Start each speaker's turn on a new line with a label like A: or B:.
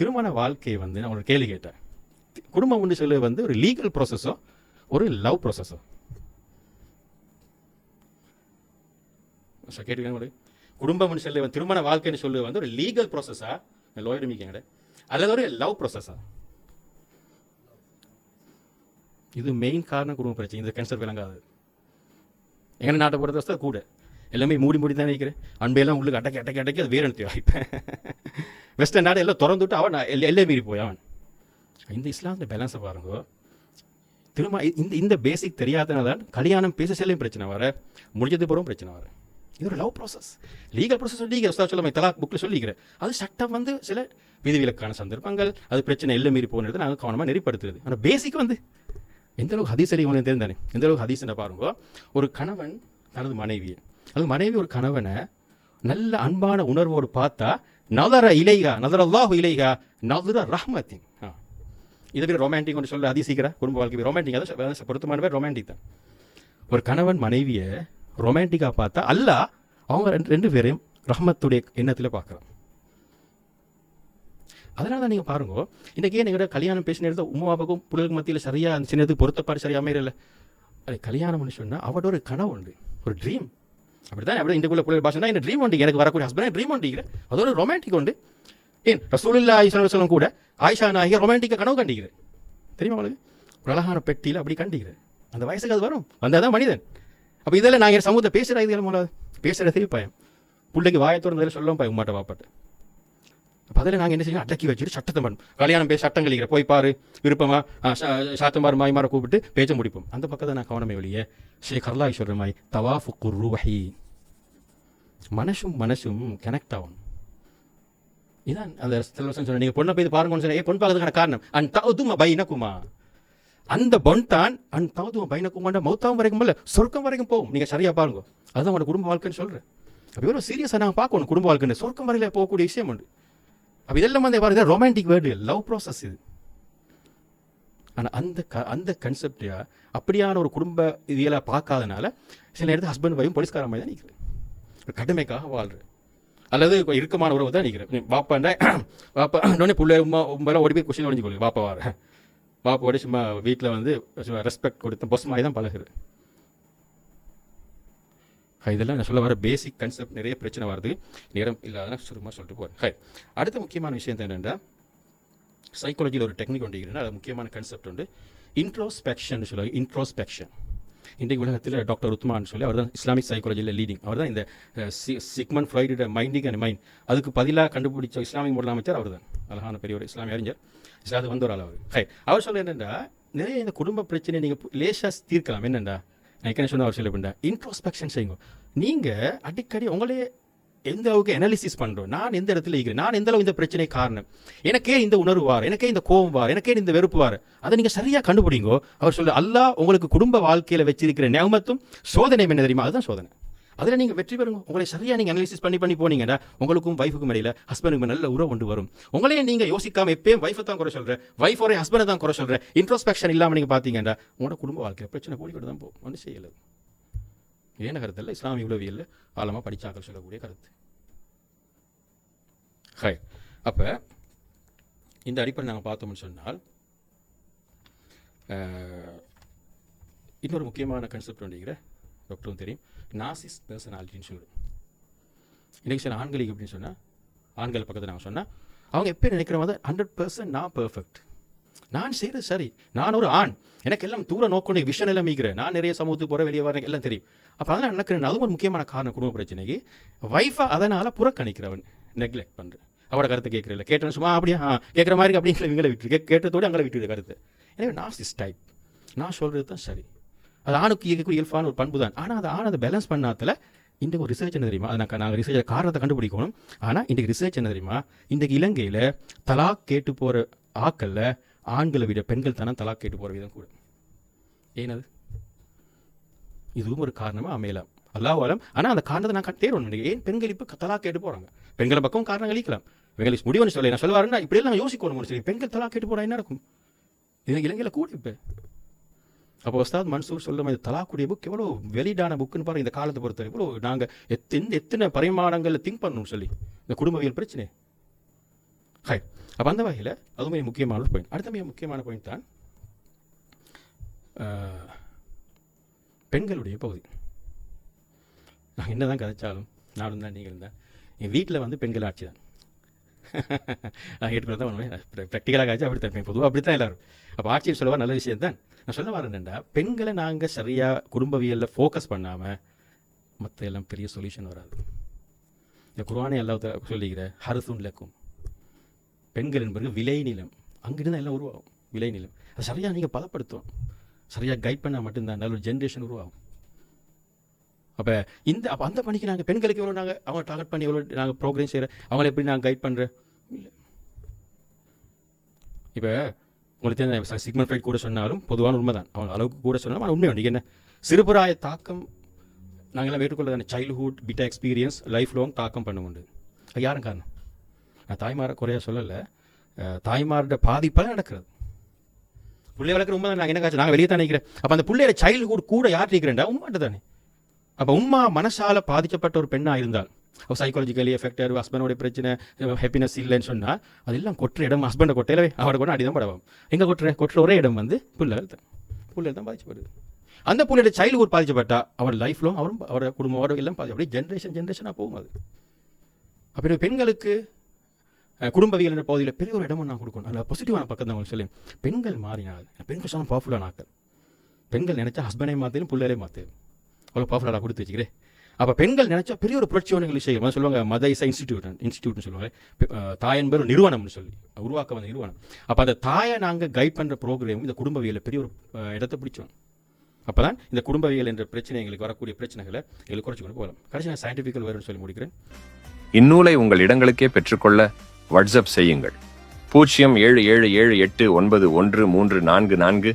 A: திருமண வாழ்க்கையை வந்து நான் ஒரு கேள்வி கேட்டேன். குடும்பம் ஒன்று சொல்ல வந்து ஒரு லீகல் ப்ராசஸோ ஒரு லவ் ப்ராசஸோ? கேட்டுக்கோங்க. குடும்பம் சொல்ல திருமண வாழ்க்கைன்னு சொல்ல வந்து ஒரு லீகல் ப்ராசஸா, லோயர் மீக்கிங், அல்லது ஒரு லவ் ப்ராசஸா? இது மெயின் காரணம் குடும்ப பிரச்சனை. இந்த கேன்சர் விளங்காது. எங்கே நாட்டை பொறுத்த கூட எல்லாமே மூடி தான் நினைக்கிறேன். அன்பையெல்லாம் உங்களுக்கு அடக்கி அது வேறு எடுத்து வாய்ப்பேன். வெஸ்டர்ன் நாடு எல்லாம் திறந்துவிட்டு அவன் எல்லை மீறி போய் அவன். இந்த இஸ்லாமிய பேலன்ஸை பாருங்க. இந்த பேசிக் தெரியாதனால தான் கல்யாணம் பேச செல்லும் பிரச்சனை வர, முடிஞ்சது போகிறோம் பிரச்சனை வர. இது ஒரு லவ் ப்ராசஸ். லீகல் ப்ராசஸ் சொல்ல தலாக் புக்கில் சொல்லிக்கிறேன். அது சட்டம் வந்து சில விதிவிலக்கான சந்தர்ப்பங்கள், அது பிரச்சனை எல்லை மீறி போகிறது நாங்கள் கவனமாக நெறிப்படுத்துறது. ஆனால் பேசிக் வந்து எந்த அளவுக்கு ஹதீஸ் உங்களுக்கு தெரிந்தானே, எந்த அளவுக்கு ஹதீஸ்ன்னு பாருங்க. ஒரு கணவன் தனது மனைவியை, அது மனைவி ஒரு கணவனை நல்ல அன்பான உணர்வோடு பார்த்தா நதர இலைகா நதரல்லாஹு இலைகா நதர ரஹ்மத்தின். இதை விட ரொமான்டிக் ஒன்று சொல்ல அதிசீக்கிரம் குடும்ப வாழ்க்கை ரொமான்டிக், அதை பொருத்தமான பேர் ரொமான்டிக் தான். ஒரு கணவன் மனைவியை ரொமான்டிக்காக பார்த்தா அல்லாஹ் அவங்க ரெண்டு பேரையும் ரஹ்மத்துடைய எண்ணத்தில் பார்க்குறான். அதனால தான் நீங்கள் பாருங்க, இன்றைக்கி எங்கள்கிட்ட கல்யாணம் பேசின இடத்துல உமாவுக்கும் பிள்ளைகளுக்கு மத்தியில் சரியாக அந்த சின்னதுக்கு பொருத்தப்பாடு சரியாக அமையல. அது கல்யாணம்னு சொன்னால் அவட ஒரு கனவு உண்டு, ஒரு ட்ரீம். அப்படி தான் அப்படி இந்தக்குள்ள பிள்ளை பாஷா என்ன ட்ரீம் உண்டு, எனக்கு வரக்கூடிய ஹஸ்பண்ட் ட்ரீம் உண்டிக்கிறேன். அதோட ரொமான்டிக் உண்டு. ஏன் ரசூலுல்லாஹி ஸல்லல்லாஹு அலைஹி வஸல்லம் கூட ஆயிஷா நாயகி ரொமான்டிக்காக கனவு கண்டிக்கிறேன் தெரியுமா உங்களுக்கு? ஒரு அழகான பெட்டியில் அப்படி கண்டிக்கிறேன். அந்த வயசுக்கு அது வரும், வந்தால் தான் மனிதன். அப்போ இதெல்லாம் நாங்கள் சமூகத்தை பேசுகிற இதுகள் மூலம் பேசுகிறதே பயம். பிள்ளைக்கு வாயத்தோடு சொல்லவும் பயம் உமாட்ட வாப்பாட்ட. அப்போ அதில் நாங்கள் என்ன செய்யணும், அடக்கி வச்சுட்டு சட்டத்தை பண்ணணும். கல்யாணம் பேச சட்டம் கழிக்கிற போய் பாரு விருப்பமா சாத்தமார் மாய்மாரை கூப்பிட்டு பேச்ச முடிப்போம். அந்த பக்கத்தை நான் கவனமே வெளியே ஷேக் அல்லாஹ் சொல்கிற மாதிரி தவாஃபுக்குர் ரூஹி, மனசும் கனெக்ட் ஆகணும். இதான் அந்த சொன்ன நீங்கள் பொண்ணை போய் பாருங்கன்னு சொன்ன பொண்ணு பார்க்கறதுக்கான காரணம் அன் தௌதும பைனகுமா, அந்த பொன் தான் அன் தௌதும பைனகுமாண்ட மௌத்தாவும் வரைக்கும் இல்லை சொர்க்கம் வரைக்கும் போகும். நீங்கள் சரியாக பாருங்க. அதுதான் உங்களோட குடும்ப வாழ்க்கைன்னு சொல்கிறேன். அப்போ எவ்வளோ சீரியஸாக நாங்கள் பார்க்கணும் குடும்ப வாழ்க்கைன்னு. சொர்க்கம் வரையில் போகக்கூடிய விஷயம் உண்டு. அப்போ இதெல்லாம் வந்து பாருங்க ரொமான்டிக் வேர்டு, லவ் ப்ராசஸ் இது. ஆனால் அந்த கன்செப்டையா அப்படியான ஒரு குடும்ப இதெல்லாம் பார்க்காதனால சில இடத்துல ஹஸ்பண்ட் வைஃப் போலீஸ்கார மாதிரி தான் நிற்கிறேன், கடமைக்காக வாழ்கிறேன். அல்லது இப்போ இறுக்கமான உறவு தான் நிற்கிறேன். வாப்பா இன்னொன்னே பிள்ளை உம்பெல்லாம் ஓடி போய் கொஸ்டின் ஒழிஞ்சு கொள்ளுங்க. வாப்பா வார வாப்போட சும்மா வீட்டில் வந்து ரெஸ்பெக்ட் கொடுத்த பொஸ் மாதிரி தான் பழகுறேன். இதெல்லாம் நான் சொல்ல வர பேசிக் கன்செப்ட். நிறைய பிரச்சனை வருது, நேரம் இல்லாத சுருமா சொல்லிட்டு போகிறேன். அடுத்த முக்கியமான விஷயம் என்னென்னா, சைக்காலஜியில் ஒரு டெக்னிக் ஒன்று, அது முக்கியமான கன்செப்ட் உண்டு, இன்ட்ரோஸ்பெக்ஷன் சொல்லுவாங்க. இன்ட்ரோஸ்பெக்ஷன் இன்றைக்கு உலகத்தில் டாக்டர் உத்மான் சொல்லி அவர் தான் இஸ்லாமிக் சைக்காலஜியில் லீடிங். அவர் தான் இந்த சிக்மண்ட் ஃப்ராய்டோட மைண்டிங் அண்ட் மைண்ட் அதுக்கு பதிலாக கண்டுபிடிச்ச இஸ்லாமிக் முதலமைச்சர் அவர் தான். அழகான பெரிய ஒரு இஸ்லாமிய அறிஞர், இஸ்லாது வந்த ஒரு ஆள் அவர். அவர் சொல்ல என்னென்னா, நிறைய இந்த குடும்ப பிரச்சனையை நீங்கள் லேசாக தீர்க்கலாம். என்னென்னா நான் என்ன சொன்ன அவர் சொல்ல பண்ண இன்ட்ரோஸ்பெக்ஷன் செய்யுங்க. நீங்கள் அடிக்கடி உங்களே எந்த அளவுக்கு அனாலிசிஸ் பண்ணுறோம், நான் எந்த இடத்துல இருக்கிறேன், நான் எந்த அளவு இந்த பிரச்சனை காரணம், எனக்கே இந்த உணர்வு வார், எனக்கே இந்த கோபம் வார், எனக்கே இந்த வெறுப்பு வார், அதை நீங்கள் சரியாக கண்டுபிடிங்கோ. அவர் சொல்ல அல்லாஹ் உங்களுக்கு குடும்ப வாழ்க்கையில் வச்சிருக்கிற நியமத்தும் சோதனை என்ன தெரியுமா, அதுதான் சோதனை. அதில் நீங்கள் வெற்றி பெறுங்க. உங்களை சரியாக நீங்கள் அனாலிசிஸ் பண்ணி போனீங்கன்னா உங்களுக்கும் வைஃபுக்கும் இடையில ஹஸ்பண்டுக்கு நல்ல உறவு கொண்டு வரும். உங்களையே நீங்கள் யோசிக்காமல் எப்பயும் வைஃபை தான் குறை சொல்கிறேன், வைஃப் ஒரே ஹஸ்பண்டை தான் குறை சொல்கிறேன், இன்ட்ரோஸ்பெக்ஷன் இல்லாமல் நீங்கள் பார்த்தீங்கன்னா உங்களோட குடும்ப வாழ்க்கையில் பிரச்சனை கூடிக்கிட்டு தான் போகும். ஒன்றும் செய்யலை. ஏன கருத்து இல்லை, இஸ்லாமிய உளவியல் ஆழமாக படித்தாக்கள் சொல்லக்கூடிய கருத்து. அப்போ இந்த அடிப்படை நாங்கள் பார்த்தோம்னு சொன்னால் இன்னொரு முக்கியமான கன்செப்ட் ஒன்றுங்கிற டாக்டரும் தெரியும், நாசிஸ் பர்சனாலிட்டின்னு சொல்லுவோம். இன்றைக்கி சில ஆண்களுக்கு எப்படின்னு சொன்னால், ஆண்கள் பக்கத்தில் நாங்கள் சொன்னால் அவங்க எப்போ நினைக்கிறவங்க 100% நான் பர்ஃபெக்ட், நான் செய்கிறது சரி, நான் ஒரு ஆண், எனக்கு எல்லாம் தூர நோக்கணும் விஷன் எல்லாம் மீக்கிறேன், நான் நிறைய சமூகத்துக்கு போகிற வெளியே வரேன் எல்லாம் தெரியும். அப்போ அதெல்லாம் நடக்கிறேன். அதுவும் ஒரு முக்கியமான காரணம் குடும்ப பிரச்சனைக்கு. வைஃபை அதனால் புறக்கணிக்கிறவன், நெக்லெக்ட் பண்ணுறேன், அவரோட கருத்தை கேட்குறதில்ல, கேட்டேன்னு சும்மா அப்படியே கேட்குற மாதிரி அப்படிங்கிற இவங்களை விட்டு கேட்டதோடு அங்கே விட்டுது கருத்து. எனவே நார்சிஸ் டைப், நான் சொல்கிறது தான் சரி, அது ஆணுக்கு இயக்கக்கூடிய இயல்பான ஒரு பண்பு தான். ஆனால் அதை பேலன்ஸ் பண்ணாதல இன்றைக்கு ஒரு ரிசர்ச் என்ன தெரியுமா, அதை நாங்கள் ரிசர்ச் காரணத்தை கண்டுபிடிக்கணும். ஆனால் இன்றைக்கு ரிசர்ச் என்ன தெரியுமா, இன்றைக்கு இலங்கையில் தலாக் கேட்டு போகிற ஆக்களில் ஆண்களை விட பெண்கள் தானே தலாக் கேட்டு போகிற விதம் கூட. ஏனது இதுவும் ஒரு காரணமாக அமையலாம், அல்லாஹ்வாலம். ஆனால் அந்த காரணத்தை நான் தேர்வு ஏன் பெண்கள் இப்போ தலாக் கேட்டு போகிறாங்க. பெண்களை பக்கம் காரணம் அளிக்கலாம், பெண்களுக்கு முடிவுன்னு சொல்ல நான் சொல்லுவாருன்னா இப்படியெல்லாம் யோசிக்கணும். சரி, பெண்கள் தலாக் கேட்டு போகிறா என்ன நடக்கும், இது இலங்கையில் கூட இப்போ. அப்போ உஸ்தாத் மன்சூர் சொல்லும் இந்த தலாக்குடைய புக் எவ்வளோ வெளிடான புக்குன்னு பாருங்கள். இந்த காலத்தை பொறுத்தவரை எவ்வளோ நாங்கள் எத்தனை பரிமாணங்களில் திங்க் பண்ணணும்னு சொல்லி இந்த குடும்பவியல் பிரச்சனை. அப்போ அந்த வகையில் அதுவும் மிக முக்கியமான ஒரு பாயிண்ட். அடுத்த மிக முக்கியமான பாயிண்ட் தான் பெண்களுடைய பகுதி. நான் என்ன தான் கதைச்சாலும் நானும் தான் நீங்கள் தான் என் வீட்டில் வந்து பெண்கள் ஆட்சி தான். நான் ஏற்றுக்கொள்ள தான் பண்ணுவேன். ப்ராக்டிக்கலாக ஆச்சு அப்படி தான், பொதுவாக அப்படி தான் எல்லோரும். அப்போ ஆட்சியில் சொல்லவா நல்ல விஷயம் தான். நான் சொல்ல வரேன் என்னென்னா, பெண்களை நாங்கள் சரியாக குடும்பவியலில் ஃபோக்கஸ் பண்ணாமல் மற்ற எல்லாம் பெரிய சொல்யூஷன் வராது. இந்த குர்ஆனே அல்லாஹ் சொல்லிக்கிற ஹர்சுன் லக்கும், பெண்கள் என்பது விளை நிலம், அங்கிருந்து எல்லாம் உருவாகும். விளை நிலம் அதை சரியாக நீங்கள் பலப்படுத்தும், சரியாக கைட் பண்ணால் மட்டும்தான் நல்ல ஒரு ஜென்ரேஷன் உருவாகும். அப்போ அந்த பணிக்கு நாங்கள் பெண்களுக்கு எவ்வளோ நாங்கள் அவங்க டார்கெட் பண்ணி எவ்வளோ நாங்கள் ப்ரோக்ராம் செய்கிறேன், அவங்கள எப்படி நாங்கள் கைட் பண்ணுறேன் இல்லை. இப்போ உங்களுக்கு தெரிஞ்ச சிக்மண்ட் ஃப்ரைட் கூட சொன்னாலும் பொதுவான உண்மை தான், அவங்க அளவுக்கு கூட சொன்னாலும் ஆனால் உண்மை உண்டு. என்ன சிறுபுராய தாக்கம் நாங்கள்லாம் ஏற்றுக்கொள்ள தானே, சைல்டுஹுட் பிட்டா எக்ஸ்பீரியன்ஸ் லைஃப் லாங் தாக்கம் பண்ண உண்டு. அது யாரும் காரணம்? நான் தாய்மாரை குறையாக சொல்லலை, தாய்மாரோட பாதிப்பாக நடக்கிறது. பிள்ளை வளர்க்குற உண்மை தான். நாங்கள் என்ன காய்ச்சி நாங்கள் வெளியே தான் நினைக்கிறேன். அப்போ அந்த பிள்ளையோட சைல்டுஹுட் கூட யார் நிற்கிறேன்டா? உண்மாட்ட தானே. அப்போ உம்மா மனசால் பாதிக்கப்பட்ட ஒரு பெண்ணாக இருந்தால், சைக்காலஜிக்கலி எஃபெக்டர், ஹஸ்பண்டோடைய பிரச்சனை, ஹாப்பினஸ் இல்லைன்னு சொன்னால் அதெல்லாம் கொட்டுற இடம் ஹஸ்பண்டை கொட்டையிலவே அவரை கூட அடிதான் படவும். எங்கே கொட்டுற ஒரே இடம் வந்து பிள்ளைகள் தான் பாதிக்கப்படுது. அந்த பிள்ளையோட சைல்டுஹுட் பாதிக்கப்பட்டா அவர் லைஃப் லாங் அவரும் அவரோட குடும்பம் அவரோட எல்லாம் அப்படியே ஜென்ரேஷனாக போகும் அது. அப்போ பெண்களுக்கு குடும்பவியல் என்ற பகுதியில் பெரிய ஒரு இடமும் நான் கொடுக்கணும். அதில் பாசிட்டிவான பக்கம் தான் உங்களுக்கு சொல்லி, பெண்கள் மாறினால் பெண்கள் சொன்னால் பவர்ஃபுல்லான ஆக்கள். பெண்கள் நினச்சா ஹஸ்பண்டை மாற்றிலும் பிள்ளைகளே மாற்று அவ்வளோ பவர்ஃபுல்லாக கொடுத்து வச்சுக்கிறேன். அப்போ பெண்கள் நினச்சா பெரிய ஒரு புரட்சியான விஷயம் சொல்லுவாங்க. மதர் இஸ் இன்ஸ்டிடியூட்னு சொல்லுவாங்க. தாய் என்பது ஒரு நிறுவனம்னு சொல்லி உருவாக்க வந்த நிறுவனம். அப்போ அந்த தாயை நாங்கள் கைட் பண்ணுற ப்ரோக்ராம் இந்த குடும்பவியலில் பெரிய ஒரு இடத்தை பிடிச்சோம். அப்போ தான் இந்த குடும்பவியல் என்ற பிரச்சனை எங்களுக்கு வரக்கூடிய பிரச்சனைகளை எங்களுக்கு குறைச்சி கொண்டு போகலாம். கடைசி நான் சயின்டிஃபிக்கல் வரும்னு சொல்லி முடிக்கிறேன்.
B: இந்நூலை உங்கள் இடங்களுக்கே பெற்றுக்கொள்ள வாட்ஸ்அப் செய்யுங்கள். 0777891344